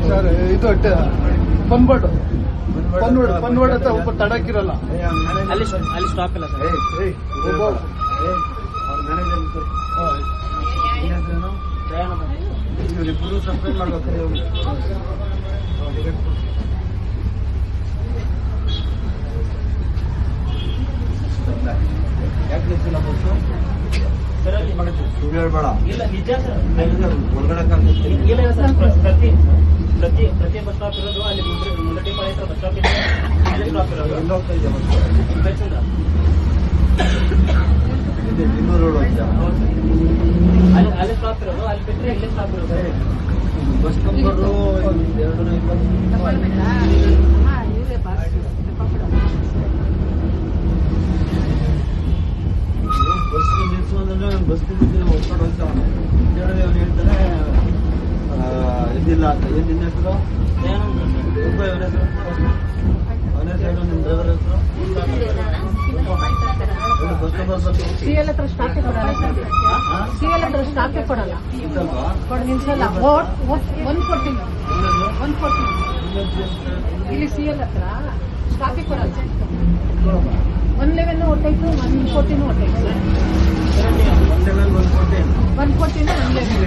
Sir ಇದು ಪನ್ವರ್ಡ್ ಅಂತ ಒಬ್ಬ ತಡಕಿರಲ್ಲ ಅಲ್ಲಿ ಸ್ಟಾಪ್ ಇಲ್ಲ ಸರ್. ಇವರಿಬ್ಬರು ಸಸ್ಪೆಂಡ್ ಮಾಡ್ಬೇಕು. ಯಾಕೆ ಗೊತ್ತಿಲ್ಲ ಬಸ್ಸು ಸುಳ್ಳು ಹೇಳ್ಬೇಡ. ಇಲ್ಲ ನಿಜ ಸರ್. ಒಳಗಡೆ ಇಲ್ಲ ಸರ್. ಪ್ರತಿ ಬಸ್ ಸ್ಟಾಪ್ ಇರೋದು ಅಲ್ಲಿ ಮುಂದಟಿ ಬಸ್ ಸ್ಟಾಪ್ ಇದೆ, ಅಲ್ಲಿ ಸ್ಟಾಪ್ ಇರೋದು. ಎಲ್ಲಿ ಹೋಗ್ತಾ ಇದೆ ಬಸ್ಸು? ಬಸ್ಸಿಂದ ಇನ್ನೂರು ರೋಡ್ ಅಂತ ಅಲ್ಲಿ ಸ್ಟಾಪ್ ಇರೋದು, ಅಲ್ಲಿ ಬಿಟ್ಟರೆ ಇಲ್ಲಿ ಸ್ಟಾಪ್ ಇರೋದು. Bus number 220. ಬಸ್ ನಿಲ್ಸೋದ್ರೆ ಬಸ್ ನಿಲ್ಸಿದ್ರೆ ಹೊಸ್ಕೊಂಡು ಹೋಗ್ತಾವನೆ ಕೇಳಿದ್ರೆ ಅವ್ನು ಹೇಳ್ತಾನೆ ಇದಿಲ್ಲ ಅಂತ. ಏನ್ ನಿನ್ನ ಹೆಸರು? ತುಂಬ ಇವನ ಹೆಸರು? ಅವನ ಹೆಸರು ನಿಮ್ಮ ಡ್ರೈವರ್ ಹೆಸರು? ಬಸ್ ನಂಬರ್ ಸಿಎಲ್ ಹತ್ರ ಸ್ಟಾಪೇ ಕೊಡಲ್ಲ ಸರ್. ಸಿಎಲ್ ಹತ್ರ ಸ್ಟಾಪೇ ಕೊಡಲ್ಲ, ನಿಲ್ಸಲ್ಲ. 114 ಇಲ್ಲಿ ಸಿಎಲ್ ಹತ್ರ ಸ್ಟಾಪೇ ಕೊಡಲ್ಲ. 111 ಹೊಟ್ಟೈತು, 114 ಹೊಟ್ಟೈತು. 114 114 111